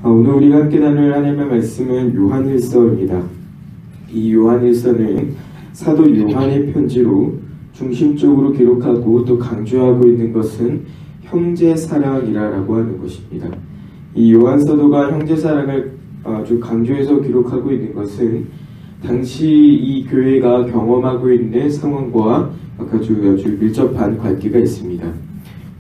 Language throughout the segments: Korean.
오늘 우리가 함께 나눌 하나님의 말씀은 요한일서입니다. 이 요한일서는 사도 요한의 편지로 중심적으로 기록하고 또 강조하고 있는 것은 형제 사랑이라고 하는 것입니다. 이 요한 사도가 형제 사랑을 아주 강조해서 기록하고 있는 것은 당시 이 교회가 경험하고 있는 상황과 아주 밀접한 관계가 있습니다.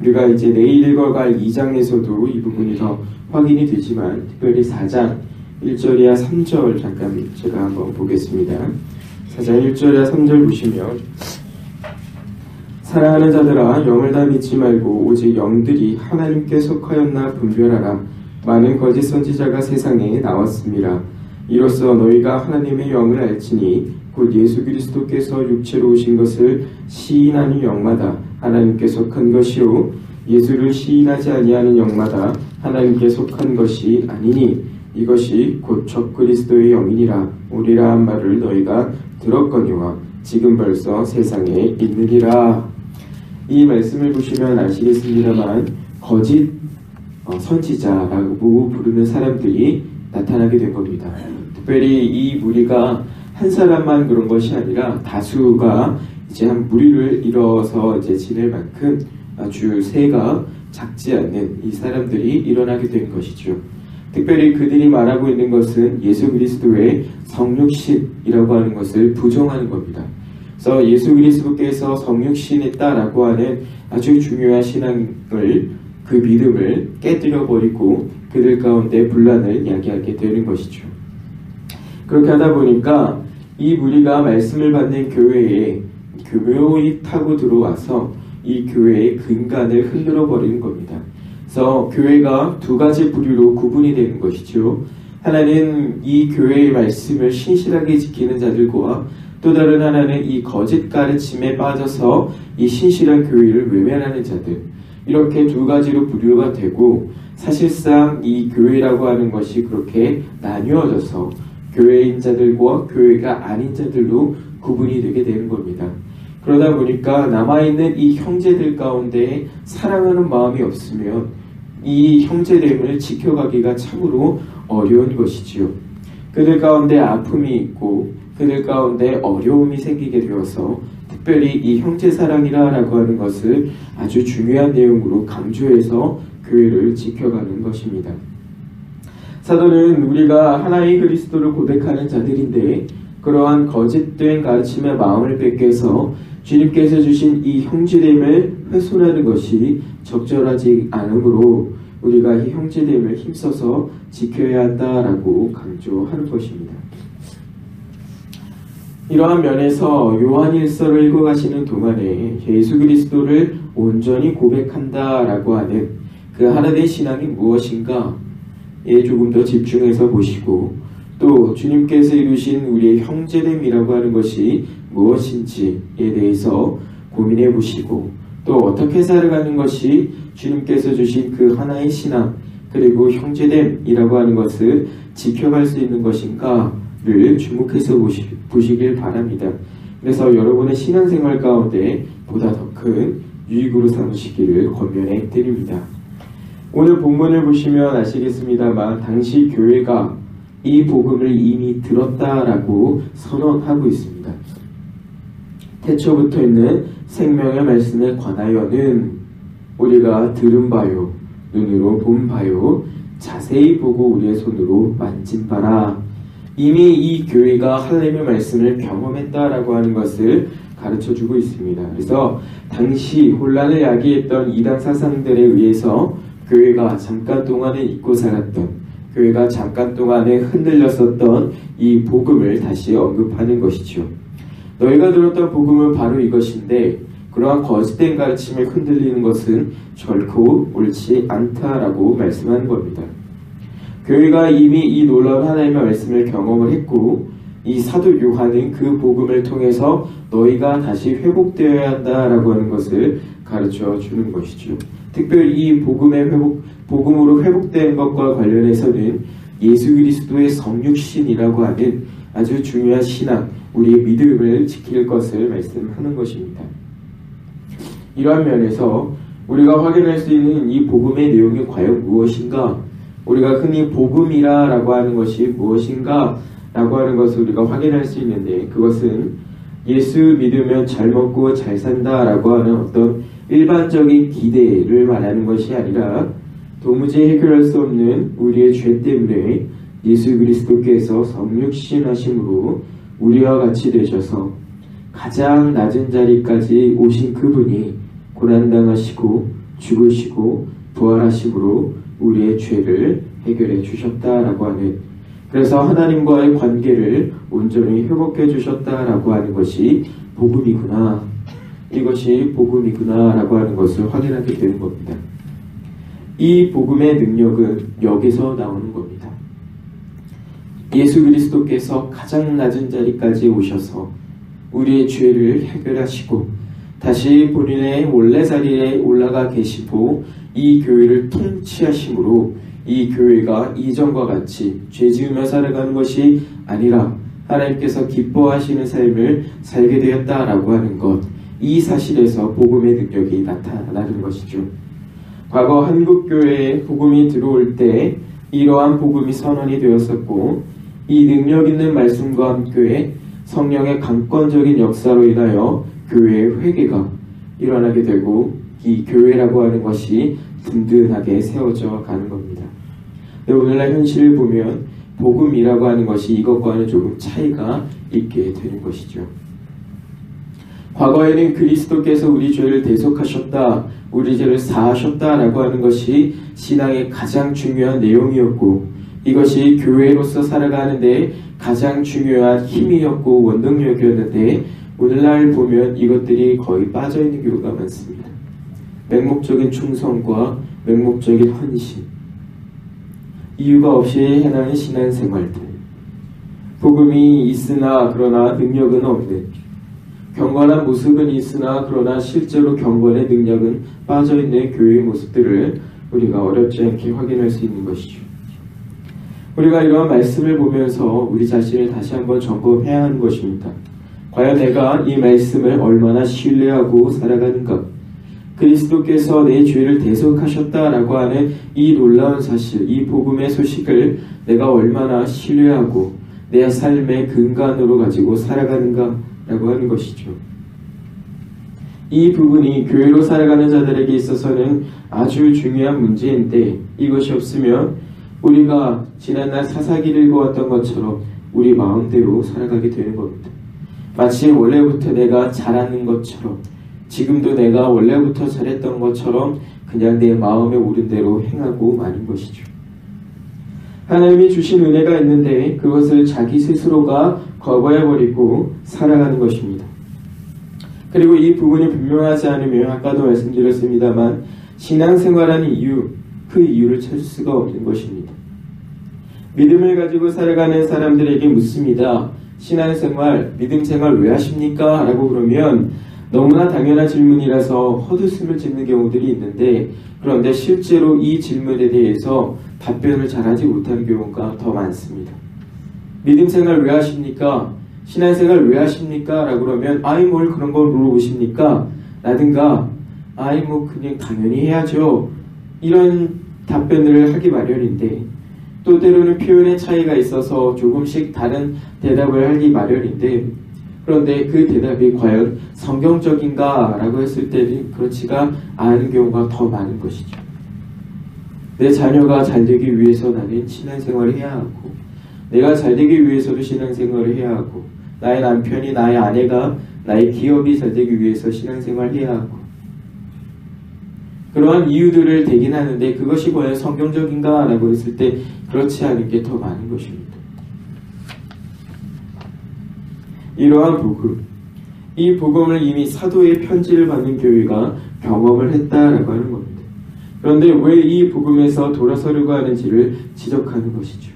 우리가 이제 내일 읽어갈 2장에서도 이 부분이 더 확인이 되지만 특별히 4장 1절이야 3절 잠깐 제가 한번 보겠습니다. 4장 1절이야 3절 보시면 사랑하는 자들아 영을 다 믿지 말고 오직 영들이 하나님께 속하였나 분별하라. 많은 거짓 선지자가 세상에 나왔습니다. 이로써 너희가 하나님의 영을 알지니 곧 예수 그리스도께서 육체로 오신 것을 시인하는 영마다 하나님께 속한 것이요 예수를 시인하지 아니하는 영마다 하나님께 속한 것이 아니니 이것이 곧 적그리스도의 영이니라 오리라 한 말을 너희가 들었거니와 지금 벌써 세상에 있느니라. 이 말씀을 보시면 아시겠습니다만 거짓 선지자라고 부르는 사람들이 나타나게 된 겁니다. 특별히 이 무리가 한 사람만 그런 것이 아니라 다수가 이제 한 무리를 이뤄서 이제 지낼 만큼 아주 세가 작지 않는 이 사람들이 일어나게 된 것이죠. 특별히 그들이 말하고 있는 것은 예수 그리스도의 성육신이라고 하는 것을 부정하는 겁니다. 그래서 예수 그리스도께서 성육신했다라고 하는 아주 중요한 신앙을 그 믿음을 깨뜨려 버리고 그들 가운데 분란을 야기하게 되는 것이죠. 그렇게 하다 보니까 이 무리가 말씀을 받는 교회에 교묘히 타고 들어와서 이 교회의 근간을 흔들어 버리는 겁니다. 그래서 교회가 두 가지 부류로 구분이 되는 것이죠. 하나는 이 교회의 말씀을 신실하게 지키는 자들과 또 다른 하나는 이 거짓 가르침에 빠져서 이 신실한 교회를 외면하는 자들, 이렇게 두 가지로 분류가 되고 사실상 이 교회라고 하는 것이 그렇게 나뉘어져서 교회인 자들과 교회가 아닌 자들로 구분이 되게 되는 겁니다. 그러다 보니까 남아있는 이 형제들 가운데 사랑하는 마음이 없으면 이 형제됨을 지켜가기가 참으로 어려운 것이지요. 그들 가운데 아픔이 있고 그들 가운데 어려움이 생기게 되어서 특별히 이 형제 사랑이라고 하는 것을 아주 중요한 내용으로 강조해서 교회를 지켜가는 것입니다. 사도는 우리가 하나의 그리스도를 고백하는 자들인데 그러한 거짓된 가르침의 마음을 뺏겨서 주님께서 주신 이 형제됨을 훼손하는 것이 적절하지 않으므로 우리가 이 형제됨을 힘써서 지켜야 한다라고 강조하는 것입니다. 이러한 면에서 요한일서를 읽어가시는 동안에 예수 그리스도를 온전히 고백한다라고 하는 그 하나된 신앙이 무엇인가에 조금 더 집중해서 보시고 또 주님께서 이루신 우리의 형제됨이라고 하는 것이 무엇인지에 대해서 고민해 보시고 또 어떻게 살아가는 것이 주님께서 주신 그 하나의 신앙 그리고 형제됨이라고 하는 것을 지켜갈 수 있는 것인가를 주목해서 보시길 바랍니다. 그래서 여러분의 신앙생활 가운데 보다 더 큰 유익으로 삼으시기를 권면해 드립니다. 오늘 본문을 보시면 아시겠습니다만 당시 교회가 이 복음을 이미 들었다라고 선언하고 있습니다. 태초부터 있는 생명의 말씀에 관하여는 우리가 들은 바요, 눈으로 본 바요, 자세히 보고 우리의 손으로 만진 바라. 이미 이 교회가 하나님의 말씀을 경험했다라고 하는 것을 가르쳐주고 있습니다. 그래서 당시 혼란을 야기했던 이단 사상들에 의해서 교회가 잠깐 동안에 잊고 살았던, 교회가 잠깐 동안에 흔들렸었던 이 복음을 다시 언급하는 것이죠. 너희가 들었던 복음은 바로 이것인데 그러한 거짓된 가르침에 흔들리는 것은 결코 옳지 않다라고 말씀하는 겁니다. 교회가 이미 이 놀라운 하나님의 말씀을 경험을 했고 이 사도 요한은 그 복음을 통해서 너희가 다시 회복되어야 한다라고 하는 것을 가르쳐 주는 것이죠. 특별히 이 복음으로 회복된 것과 관련해서는 예수 그리스도의 성육신이라고 하는 아주 중요한 신앙, 우리의 믿음을 지킬 것을 말씀하는 것입니다. 이러한 면에서 우리가 확인할 수 있는 이 복음의 내용이 과연 무엇인가? 우리가 흔히 복음이라고 하는 것이 무엇인가 라고 하는 것을 우리가 확인할 수 있는데, 그것은 예수 믿으면 잘 먹고 잘 산다 라고 하는 어떤 일반적인 기대를 말하는 것이 아니라, 도무지 해결할 수 없는 우리의 죄 때문에 예수 그리스도께서 성육신하심으로 우리와 같이 되셔서 가장 낮은 자리까지 오신 그분이 고난당하시고 죽으시고 부활하심으로 우리의 죄를 해결해 주셨다라고 하는, 그래서 하나님과의 관계를 온전히 회복해 주셨다라고 하는 것이 복음이구나, 이것이 복음이구나 라고 하는 것을 확인하게 되는 겁니다. 이 복음의 능력은 여기서 나오는 겁니다. 예수 그리스도께서 가장 낮은 자리까지 오셔서 우리의 죄를 해결하시고 다시 본인의 원래 자리에 올라가 계시고 이 교회를 통치하심으로 이 교회가 이전과 같이 죄 지으며 살아가는 것이 아니라 하나님께서 기뻐하시는 삶을 살게 되었다라고 하는 것, 이 사실에서 복음의 능력이 나타나는 것이죠. 과거 한국교회에 복음이 들어올 때 이러한 복음이 선언이 되었었고, 이 능력 있는 말씀과 함께 성령의 강권적인 역사로 인하여 교회의 회개가 일어나게 되고 이 교회라고 하는 것이 든든하게 세워져 가는 겁니다. 오늘날 현실을 보면 복음이라고 하는 것이 이것과는 조금 차이가 있게 되는 것이죠. 과거에는 그리스도께서 우리 죄를 대속하셨다, 우리 죄를 사하셨다라고 하는 것이 신앙의 가장 중요한 내용이었고, 이것이 교회로서 살아가는데 가장 중요한 힘이었고 원동력이었는데, 오늘날 보면 이것들이 거의 빠져있는 경우가 많습니다. 맹목적인 충성과 맹목적인 헌신, 이유가 없이 행하는 신앙생활들, 복음이 있으나 그러나 능력은 없는, 경건한 모습은 있으나 그러나 실제로 경건의 능력은 빠져있는 교회의 모습들을 우리가 어렵지 않게 확인할 수 있는 것이죠. 우리가 이러한 말씀을 보면서 우리 자신을 다시 한번 점검해야 하는 것입니다. 과연 내가 이 말씀을 얼마나 신뢰하고 살아가는가? 그리스도께서 내 죄를 대속하셨다라고 하는 이 놀라운 사실, 이 복음의 소식을 내가 얼마나 신뢰하고 내 삶의 근간으로 가지고 살아가는가 라고 하는 것이죠. 이 부분이 교회로 살아가는 자들에게 있어서는 아주 중요한 문제인데, 이것이 없으면 우리가 지난날 사사기를 읽어왔던 것처럼 우리 마음대로 살아가게 되는 겁니다. 마치 원래부터 내가 잘하는 것처럼, 지금도 내가 원래부터 잘했던 것처럼 그냥 내 마음에 오른 대로 행하고 마는 것이죠. 하나님이 주신 은혜가 있는데 그것을 자기 스스로가 거부해버리고 살아가는 것입니다. 그리고 이 부분이 분명하지 않으면 아까도 말씀드렸습니다만 신앙생활하는 이유, 그 이유를 찾을 수가 없는 것입니다. 믿음을 가지고 살아가는 사람들에게 묻습니다. 신앙생활, 믿음생활 왜 하십니까? 라고 그러면 너무나 당연한 질문이라서 헛웃음을 짓는 경우들이 있는데, 그런데 실제로 이 질문에 대해서 답변을 잘하지 못하는 경우가 더 많습니다. 믿음생활 왜 하십니까? 신앙생활 왜 하십니까? 라고 그러면 아이 뭘 그런 걸 물어보십니까? 라든가 아이 뭐 그냥 당연히 해야죠, 이런 답변을 하기 마련인데, 또 때로는 표현의 차이가 있어서 조금씩 다른 대답을 하기 마련인데, 그런데 그 대답이 과연 성경적인가 라고 했을 때는 그렇지가 않은 경우가 더 많은 것이죠. 내 자녀가 잘 되기 위해서 나는 신앙생활을 해야 하고, 내가 잘 되기 위해서도 신앙생활을 해야 하고, 나의 남편이, 나의 아내가, 나의 기업이 잘 되기 위해서 신앙생활을 해야 하고, 그러한 이유들을 대긴 하는데 그것이 과연 성경적인가 라고 했을 때 그렇지 않은 게 더 많은 것입니다. 이러한 복음, 이 복음을 이미 사도의 편지를 받는 교회가 경험을 했다라고 하는 겁니다. 그런데 왜 이 복음에서 돌아서려고 하는지를 지적하는 것이죠.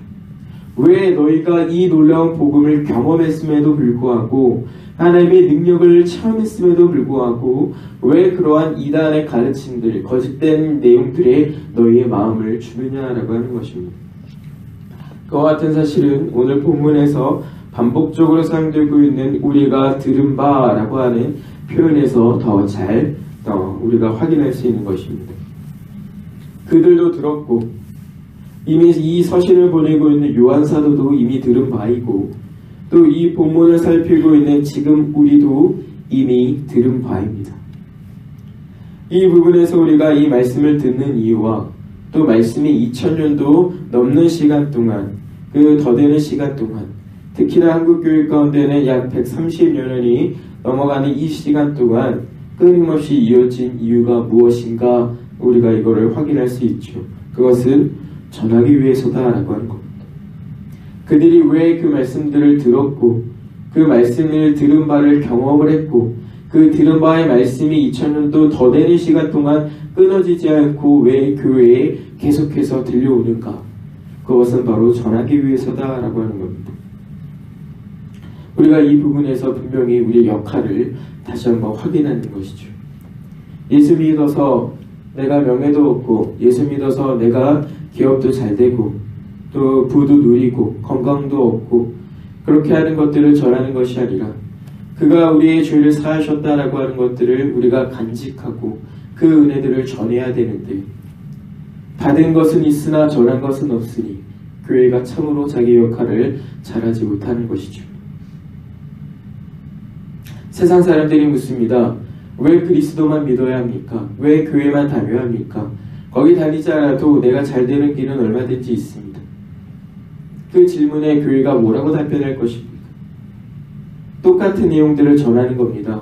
왜 너희가 이 놀라운 복음을 경험했음에도 불구하고, 하나님의 능력을 체험했음에도 불구하고 왜 그러한 이단의 가르침들, 거짓된 내용들에 너희의 마음을 주느냐라고 하는 것입니다. 그와 같은 사실은 오늘 본문에서 반복적으로 사용되고 있는 우리가 들은 바라고 하는 표현에서 더 잘 우리가 확인할 수 있는 것입니다. 그들도 들었고 이미 이 서신을 보내고 있는 요한 사도도 이미 들은 바이고 또 이 본문을 살피고 있는 지금 우리도 이미 들은 바입니다. 이 부분에서 우리가 이 말씀을 듣는 이유와 또 말씀이 2000년도 넘는 시간 동안 그 더 되는 시간 동안 특히나 한국교회 가운데는 약 130여 년이 넘어가는 이 시간 동안 끊임없이 이어진 이유가 무엇인가 우리가 이거를 확인할 수 있죠. 그것은 전하기 위해서다라고 하는 겁니다. 그들이 왜 그 말씀들을 들었고 그 말씀을 들은 바를 경험을 했고 그 들은 바의 말씀이 2000년도 더 되는 시간 동안 끊어지지 않고 왜 교회에 계속해서 들려오는가? 그것은 바로 전하기 위해서다라고 하는 겁니다. 우리가 이 부분에서 분명히 우리의 역할을 다시 한번 확인하는 것이죠. 예수 믿어서 내가 명예도 얻고 예수 믿어서 내가 기업도 잘 되고 또 부도 누리고 건강도 얻고 그렇게 하는 것들을 전하는 것이 아니라 그가 우리의 죄를 사하셨다라고 하는 것들을 우리가 간직하고 그 은혜들을 전해야 되는데 받은 것은 있으나 전한 것은 없으니 교회가 참으로 자기 역할을 잘하지 못하는 것이죠. 세상 사람들이 묻습니다. 왜 그리스도만 믿어야 합니까? 왜 교회만 다녀야 합니까? 거기 다니지 않아도 내가 잘 되는 길은 얼마든지 있습니다. 그 질문에 교회가 뭐라고 답변할 것입니까? 똑같은 내용들을 전하는 겁니다.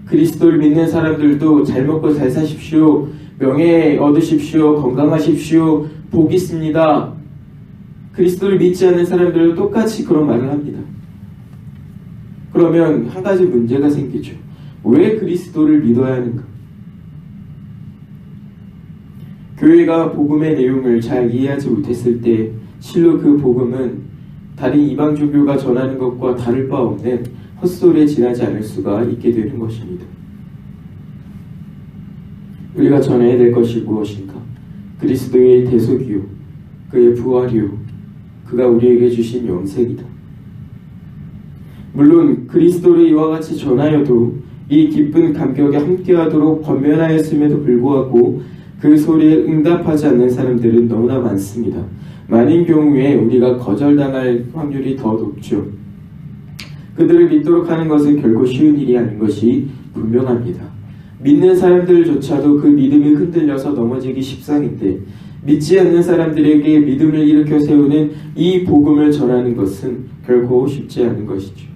그리스도를 믿는 사람들도 잘 먹고 잘 사십시오. 명예 얻으십시오. 건강하십시오. 복 있습니다. 그리스도를 믿지 않는 사람들도 똑같이 그런 말을 합니다. 그러면 한 가지 문제가 생기죠. 왜 그리스도를 믿어야 하는가? 교회가 복음의 내용을 잘 이해하지 못했을 때 실로 그 복음은 다른 이방 종교가 전하는 것과 다를 바 없는 헛소리에 지나지 않을 수가 있게 되는 것입니다. 우리가 전해야 될 것이 무엇인가? 그리스도의 대속이요, 그의 부활이요, 그가 우리에게 주신 영생이다. 물론 그리스도를 이와 같이 전하여도 이 기쁜 감격에 함께하도록 권면하였음에도 불구하고 그 소리에 응답하지 않는 사람들은 너무나 많습니다. 많은 경우에 우리가 거절당할 확률이 더 높죠. 그들을 믿도록 하는 것은 결코 쉬운 일이 아닌 것이 분명합니다. 믿는 사람들조차도 그 믿음이 흔들려서 넘어지기 십상인데 믿지 않는 사람들에게 믿음을 일으켜 세우는 이 복음을 전하는 것은 결코 쉽지 않은 것이죠.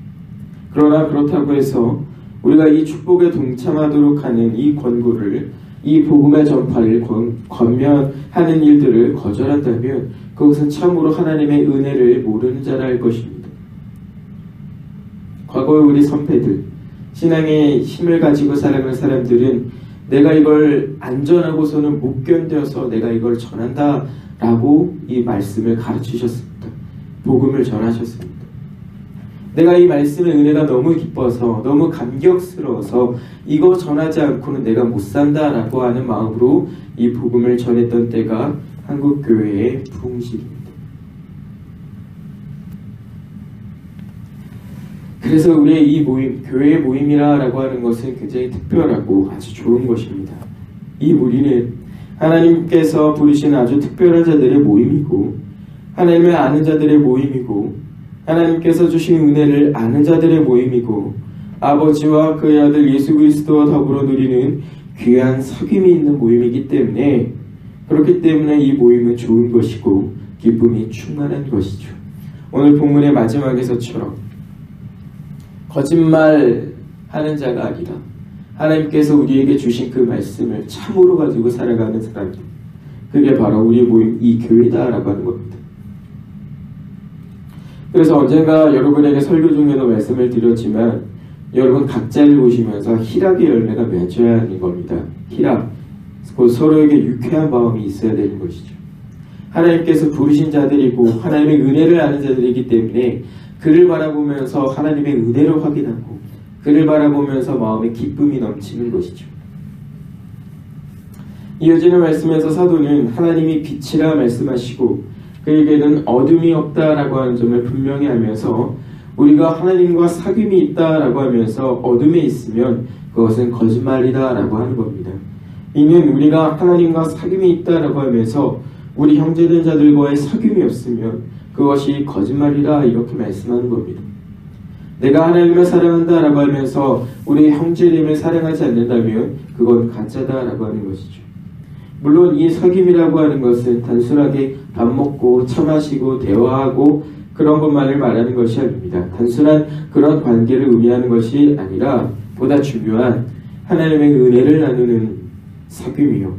그러나 그렇다고 해서 우리가 이 축복에 동참하도록 하는 이 권고를, 이 복음의 전파를 권면하는 일들을 거절한다면 그것은 참으로 하나님의 은혜를 모르는 자라 할 것입니다. 과거의 우리 선배들, 신앙의 힘을 가지고 살아가는 사람들은 내가 이걸 안전하고서는 못 견뎌서 내가 이걸 전한다 라고 이 말씀을 가르치셨습니다. 복음을 전하셨습니다. 내가 이 말씀의 은혜가 너무 기뻐서 너무 감격스러워서 이거 전하지 않고는 내가 못 산다 라고 하는 마음으로 이 복음을 전했던 때가 한국교회의 부흥식입니다. 그래서 우리의 이 모임, 교회의 모임이라고 하는 것은 굉장히 특별하고 아주 좋은 것입니다. 이 무리는 하나님께서 부르신 아주 특별한 자들의 모임이고 하나님을 아는 자들의 모임이고 하나님께서 주신 은혜를 아는 자들의 모임이고 아버지와 그의 아들 예수 그리스도와 더불어 누리는 귀한 사귐이 있는 모임이기 때문에 그렇기 때문에 이 모임은 좋은 것이고 기쁨이 충만한 것이죠. 오늘 본문의 마지막에서처럼 거짓말하는 자가 아니라 하나님께서 우리에게 주신 그 말씀을 참으로 가지고 살아가는 사람들, 그게 바로 우리의 모임 이 교회다라고 하는 겁니다. 그래서 언젠가 여러분에게 설교 중에도 말씀을 드렸지만 여러분 각자를 보시면서 희락의 열매가 맺어야 하는 겁니다. 희락, 곧 서로에게 유쾌한 마음이 있어야 되는 것이죠. 하나님께서 부르신 자들이고 하나님의 은혜를 아는 자들이기 때문에 그를 바라보면서 하나님의 은혜를 확인하고 그를 바라보면서 마음에 기쁨이 넘치는 것이죠. 이어지는 말씀에서 사도는 하나님이 빛이라 말씀하시고 그에게는 어둠이 없다라고 하는 점을 분명히 하면서 우리가 하나님과 사귐이 있다라고 하면서 어둠에 있으면 그것은 거짓말이다라고 하는 겁니다. 이는 우리가 하나님과 사귐이 있다라고 하면서 우리 형제된 자들과의 사귐이었으면 그것이 거짓말이라 이렇게 말씀하는 겁니다. 내가 하나님을 사랑한다 라고 하면서 우리 형제됨을 사랑하지 않는다면 그건 가짜다 라고 하는 것이죠. 물론 이 사귐이라고 하는 것은 단순하게 밥 먹고 차 마시고 대화하고 그런 것만을 말하는 것이 아닙니다. 단순한 그런 관계를 의미하는 것이 아니라 보다 중요한 하나님의 은혜를 나누는 사귐이요,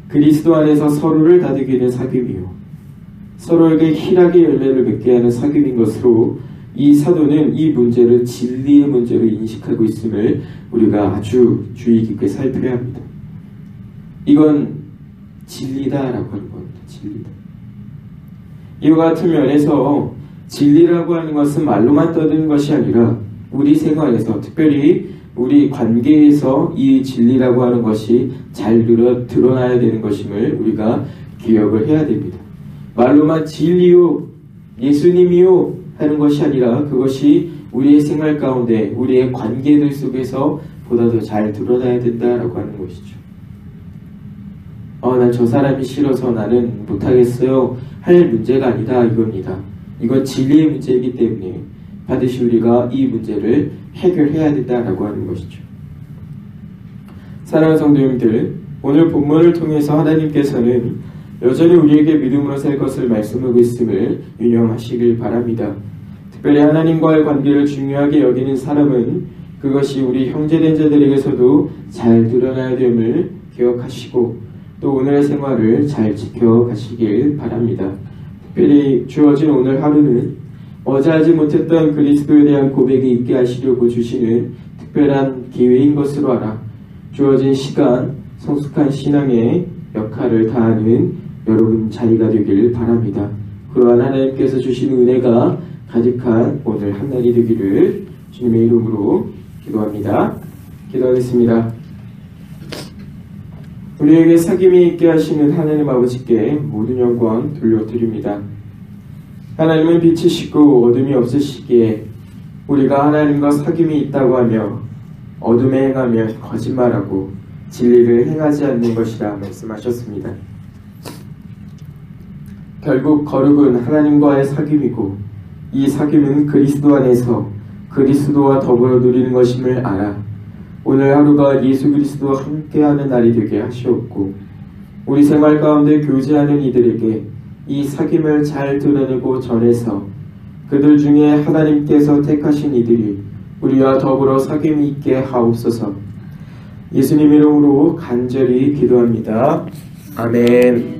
그리스도 안에서 서로를 다독이는 사귐이요, 서로에게 희락의 열매를 맺게 하는 사귐인 것으로 이 사도는 이 문제를 진리의 문제로 인식하고 있음을 우리가 아주 주의 깊게 살펴야 합니다. 이건 진리다라고 하는 겁니다. 진리다. 이와 같은 면에서 진리라고 하는 것은 말로만 떠드는 것이 아니라 우리 생활에서, 특별히 우리 관계에서 이 진리라고 하는 것이 잘 드러나야 되는 것임을 우리가 기억을 해야 됩니다. 말로만 진리요, 예수님이요 하는 것이 아니라 그것이 우리의 생활 가운데, 우리의 관계들 속에서 보다 더 잘 드러나야 된다라고 하는 것이죠. 난 저 사람이 싫어서 나는 못하겠어요 할 문제가 아니다 이겁니다. 이건 진리의 문제이기 때문에 반드시 우리가 이 문제를 해결해야 된다라고 하는 것이죠. 사랑하는 성도님들, 오늘 본문을 통해서 하나님께서는 여전히 우리에게 믿음으로 살 것을 말씀하고 있음을 유념하시길 바랍니다. 특별히 하나님과의 관계를 중요하게 여기는 사람은 그것이 우리 형제된 자들에게서도 잘 드러나야 됨을 기억하시고 또 오늘의 생활을 잘 지켜가시길 바랍니다. 특별히 주어진 오늘 하루는 어제 하지 못했던 그리스도에 대한 고백이 있게 하시려고 주시는 특별한 기회인 것으로 알아 주어진 시간 성숙한 신앙의 역할을 다하는 여러분 자리가 되길 바랍니다. 그러한 하나님께서 주신 은혜가 가득한 오늘 한날이 되기를 주님의 이름으로 기도합니다. 기도하겠습니다. 우리에게 사귐이 있게 하시는 하나님 아버지께 모든 영광 돌려드립니다. 하나님은 빛이시고 어둠이 없으시기에 우리가 하나님과 사귐이 있다고 하며 어둠에 행하면 거짓말하고 진리를 행하지 않는 것이라 말씀하셨습니다. 결국 거룩은 하나님과의 사귐이고 이 사귐은 그리스도 안에서 그리스도와 더불어 누리는 것임을 알아 오늘 하루가 예수 그리스도와 함께하는 날이 되게 하시옵고 우리 생활 가운데 교제하는 이들에게 이 사귐을 잘 드러내고 전해서 그들 중에 하나님께서 택하신 이들이 우리와 더불어 사귐이 있게 하옵소서. 예수님 이름으로 간절히 기도합니다. 아멘.